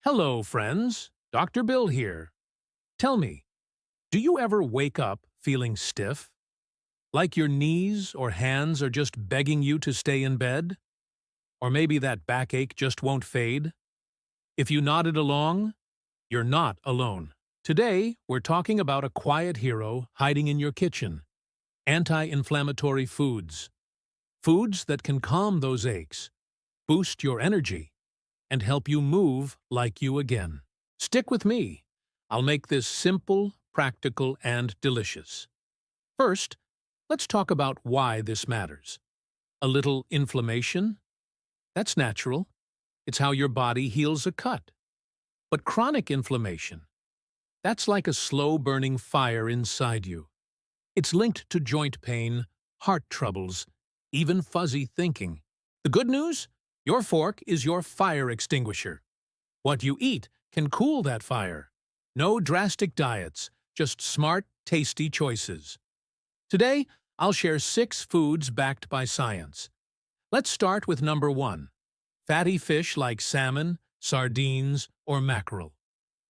Hello, friends. Dr. Bill here. Tell me, do you ever wake up feeling stiff? Like your knees or hands are just begging you to stay in bed? Or maybe that backache just won't fade? If you nodded along, you're not alone. Today, we're talking about a quiet hero hiding in your kitchen. Anti-inflammatory foods. Foods that can calm those aches, boost your energy, and help you move like you again. Stick with me. I'll make this simple, practical, and delicious. First, let's talk about why this matters. A little inflammation? That's natural. It's how your body heals a cut. But chronic inflammation? That's like a slow-burning fire inside you. It's linked to joint pain, heart troubles, even fuzzy thinking. The good news? Your fork is your fire extinguisher. What you eat can cool that fire. No drastic diets, just smart, tasty choices. Today, I'll share 6 foods backed by science. Let's start with number 1. Fatty fish like salmon, sardines, or mackerel.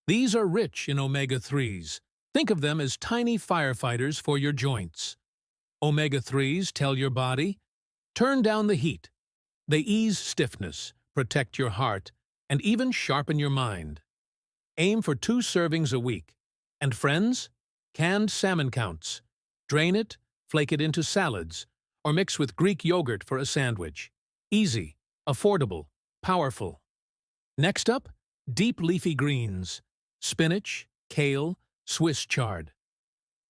These are rich in omega-3s. Think of them as tiny firefighters for your joints. Omega-3s tell your body, turn down the heat. They ease stiffness, protect your heart, and even sharpen your mind. Aim for 2 servings a week. And friends, canned salmon counts. Drain it, flake it into salads, or mix with Greek yogurt for a sandwich. Easy, affordable, powerful. Next up, deep leafy greens. Spinach, kale, Swiss chard.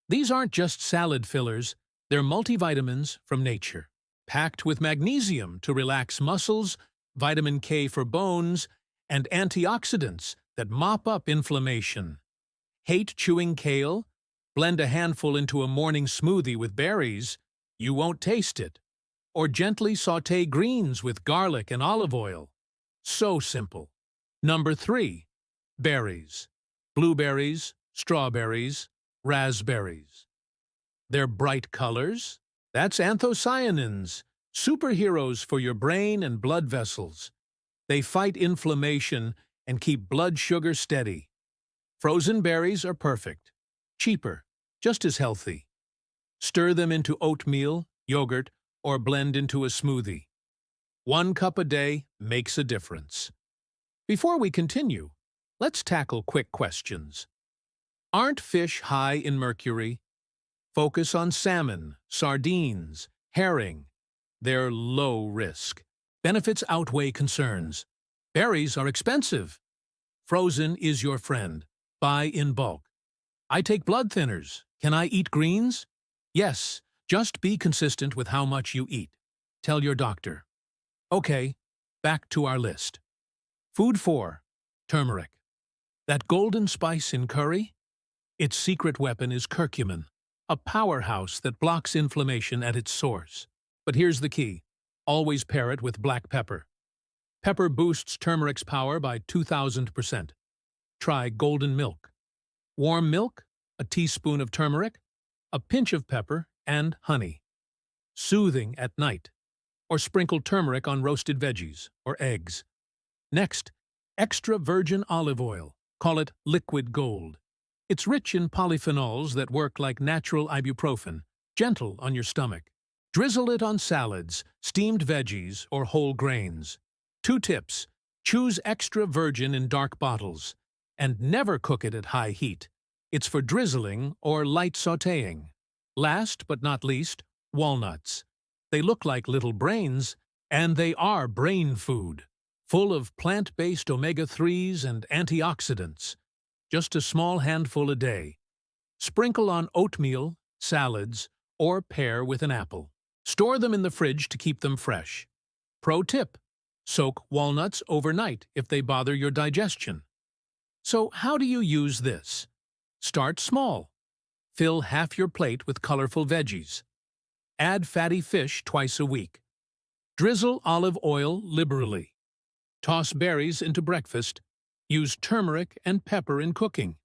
These aren't just salad fillers, they're multivitamins from nature. Packed with magnesium to relax muscles, vitamin K for bones, and antioxidants that mop up inflammation. Hate chewing kale? Blend a handful into a morning smoothie with berries. You won't taste it. Or gently sauté greens with garlic and olive oil. So simple. Number 3. Berries. Blueberries, strawberries, raspberries. Their bright colors? That's anthocyanins, superheroes for your brain and blood vessels. They fight inflammation and keep blood sugar steady. Frozen berries are perfect, cheaper, just as healthy. Stir them into oatmeal, yogurt, or blend into a smoothie. 1 cup a day makes a difference. Before we continue, let's tackle quick questions. Aren't fish high in mercury? Focus on salmon, sardines, herring. They're low risk. Benefits outweigh concerns. Berries are expensive. Frozen is your friend. Buy in bulk. I take blood thinners. Can I eat greens? Yes, just be consistent with how much you eat. Tell your doctor. Okay, back to our list. Food 4. Turmeric. That golden spice in curry? Its secret weapon is curcumin, a powerhouse that blocks inflammation at its source. But here's the key. Always pair it with black pepper. Pepper boosts turmeric's power by 2,000%. Try golden milk. Warm milk, a teaspoon of turmeric, a pinch of pepper, and honey. Soothing at night. Or sprinkle turmeric on roasted veggies or eggs. Next, extra virgin olive oil. Call it liquid gold. It's rich in polyphenols that work like natural ibuprofen, gentle on your stomach. Drizzle it on salads, steamed veggies, or whole grains. 2 tips. Choose extra virgin in dark bottles. And never cook it at high heat. It's for drizzling or light sautéing. Last but not least, walnuts. They look like little brains, and they are brain food. Full of plant-based omega-3s and antioxidants. Just a small handful a day. Sprinkle on oatmeal, salads, or pair with an apple. Store them in the fridge to keep them fresh. Pro tip: soak walnuts overnight if they bother your digestion. So how do you use this? Start small. Fill half your plate with colorful veggies. Add fatty fish twice a week. Drizzle olive oil liberally. Toss berries into breakfast. Use turmeric and pepper in cooking.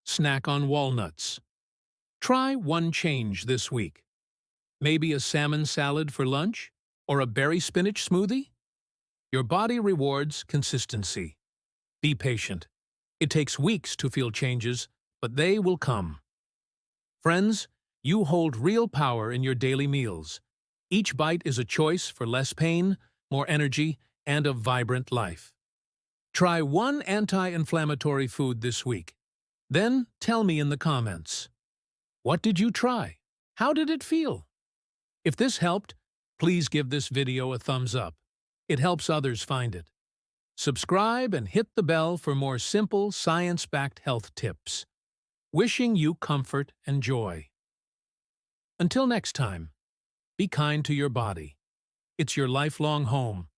Snack on walnuts. Try one change this week. Maybe a salmon salad for lunch? Or a berry spinach smoothie? Your body rewards consistency. Be patient. It takes weeks to feel changes, but they will come. Friends, you hold real power in your daily meals. Each bite is a choice for less pain, more energy, and a vibrant life. Try one anti-inflammatory food this week. Then tell me in the comments. What did you try? How did it feel? If this helped, please give this video a thumbs up. It helps others find it. Subscribe and hit the bell for more simple, science-backed health tips. Wishing you comfort and joy. Until next time, be kind to your body. It's your lifelong home.